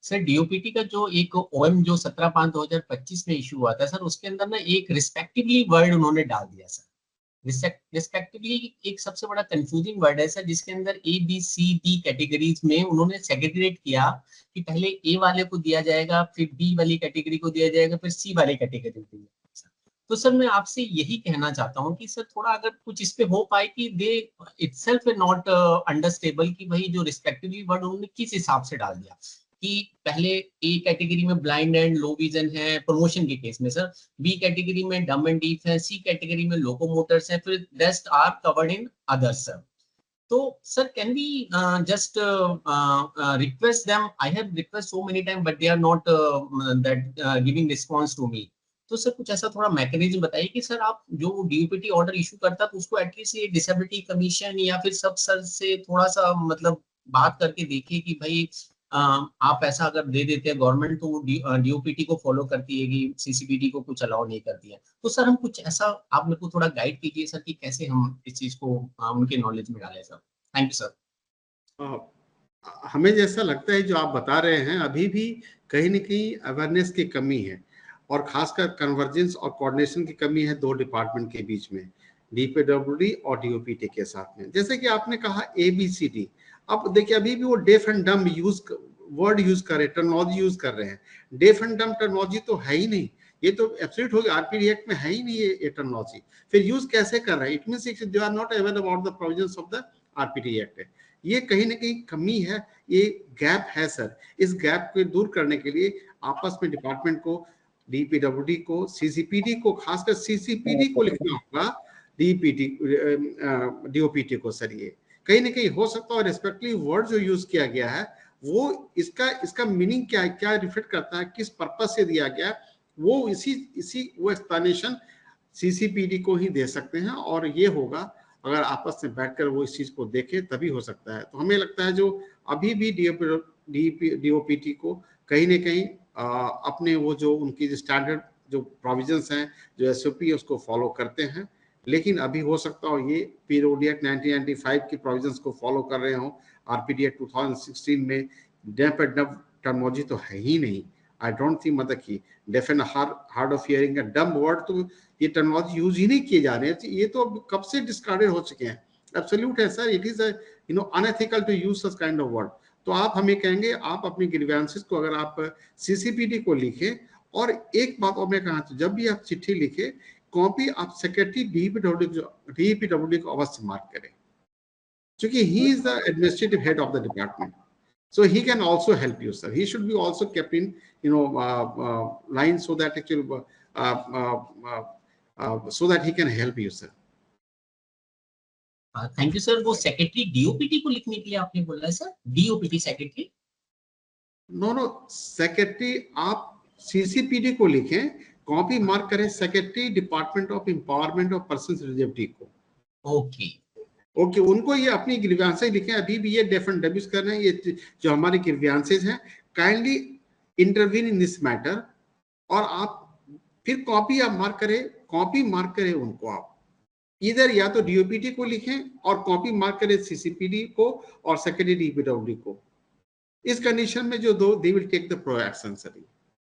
Sir DOPT का जो एक ओएम जो 17/5/2025 में इशू हुआ था सर, उसके अंदर ना एक रिस्पेक्टिवली वर्ड उन्होंने डाल दिया सर। रिस्पेक्टिवली एक सबसे बड़ा कंफ्यूजिंग वर्ड है सर, जिसके अंदर ABCD कैटेगरीज में उन्होंने सेग्रीगेट किया कि पहले ए वाले को दिया जाएगा, फिर बी वाली कैटेगरी को दिया जाएगा, फिर सी वाली कैटेगरी को दिया जाएगा। तो सर मैं आपसे यही कहना चाहता हूँ कि सर थोड़ा अगर कुछ इस पे हो पाए कि दे इटसेल्फ नॉट अंडरस्टेबल कि भाई जो रिस्पेक्टिवली वर्ड उन्होंने किस हिसाब से डाल दिया कि पहले ए कैटेगरी में ब्लाइंड एंड लो विजन है प्रमोशन के केस में सर, बी कैटेगरी में डम एंड डीफ है, सी कैटेगरी में लोकोमोटर्स है, फिर rest are covered in others sir. तो sir can we just request them, I have request so many time but they are not that giving response to me. तो sir कुछ ऐसा थोड़ा mechanism बताइए कि सर आप जो डीओपीटी ऑर्डर इशू करता तो उसको एटलीस्ट ये डिसेबिलिटी कमीशन या फिर सब सर से थोड़ा सा मतलब बात करके देखिए कि भाई आप ऐसा अगर दे देते हैं गवर्नमेंट तो वो डीओपीटी को फॉलो करती है कि सीसीपीटी को कुछ अलाउ नहीं करती है। तो सर हम कुछ ऐसा आप मेरे को थोड़ा गाइड कीजिए सर कि कैसे हम इस चीज को उनके नॉलेज में डालें सर। Thank you sir. हमें जैसा लगता है जो आप बता रहे हैं अभी भी कहीं न कहीं अवेयरनेस की कमी है और खासकर कन्वर्जेंस और कोऑर्डिनेशन की कमी है दो डिपार्टमेंट के बीच में, डीपीडब्ल्यूडी और डीओपीटी के साथ में। जैसे कि आपने कहा ABCD, अब देखिए अभी भी वो डेफ एंड डम वर्ड यूज कर रहे हैं, टर्मिनोलॉजी यूज कर रहे हैं। डेफ एंड डम टर्मिनोलॉजी तो है ही नहीं, ये तो एब्सोल्यूट हो गया, आरपीडी एक्ट में है ही नहीं ये टर्मिनोलॉजी, फिर यूज कैसे कर रहे हैं? It means they are not aware about the provisions of the RPD act. ये कहीं ना कहीं कमी है, ये गैप है सर। इस गैप को दूर करने के लिए आपस में डिपार्टमेंट को, डीपीडब्ल्यूडी को, सीसीपीडी को, खासकर सीसीपीडी को लिखना होगा डीओपीटी को सर। ये कहीं ना कहीं हो सकता है रिस्पेक्टली वर्ड जो यूज किया गया है वो इसका मीनिंग क्या है, क्या रिफ्लेक्ट करता है, किस पर्पज से दिया गया है, वो वो एक्सप्लेनेशन सीसीपीडी को ही दे सकते हैं। और ये होगा अगर आपस में बैठकर वो इस चीज को देखे तभी हो सकता है। तो हमें लगता है जो अभी भी डीओपीटी को कहीं ना कहीं अपने वो जो उनकी जो स्टैंडर्ड जो प्रोविजंस हैं, जो एसओपी है उसको फॉलो करते हैं, लेकिन अभी हो सकता हो ये पीओडी एक्ट 1995 की प्रोविजंस को फॉलो कर रहे हो। आरपीडी एक्ट 2016 में डेफ एंड डम टर्मिनोलॉजी तो है ही नहीं। आई डोंट थिंक मतलब कि deaf and hard of hearing का डम वर्ड तो ये टर्मिनोलॉजी यूज ही नहीं किए जा रहे हैं, ये तो कब से डिस्कार्डेड हो चुके हैं। एब्सोल्यूट है sir, it is unethical to use such kind of word. तो आप हमें कहेंगे आप अपनी ग्रीवेंसेस को अगर आप सीसीपीडी को लिखें, और एक बात और मैं कहा, जब भी आप चिट्ठी लिखे कॉपी आप सेक्रेटरी डीपीडब्ल्यूडी को अवश्य मार्क करें, क्योंकि he is the administrative head of the department, so he can also help you sir. He should be also kept in line so that actually so that he can help you sir. Thank you sir. वो secretary DOPT को लिखने के लिए आपने बोला है सर, DOPT secretary? No secretary आप सीसीपीडी को लिखें, कॉपी मार्क करें secretary department of empowerment of persons with disability को। ओके उनको ये अपनी ग्रीवेंसेस लिखें। अभी भी ये डेफ एंड डब्यूज कर रहे हैं, ये जो हमारे ग्रीवेंसेस हैं, kindly intervene in this matter. और आप फिर कॉपी आप मार्क करें उनको, आप इधर या तो डीओपीटी को लिखें और कॉपी मार्क करें सीसीपीडी को और सेक्रेटरी डीपीडब्ल्यूडी को। इस कंडीशन में जो दो they will take the pro action sir.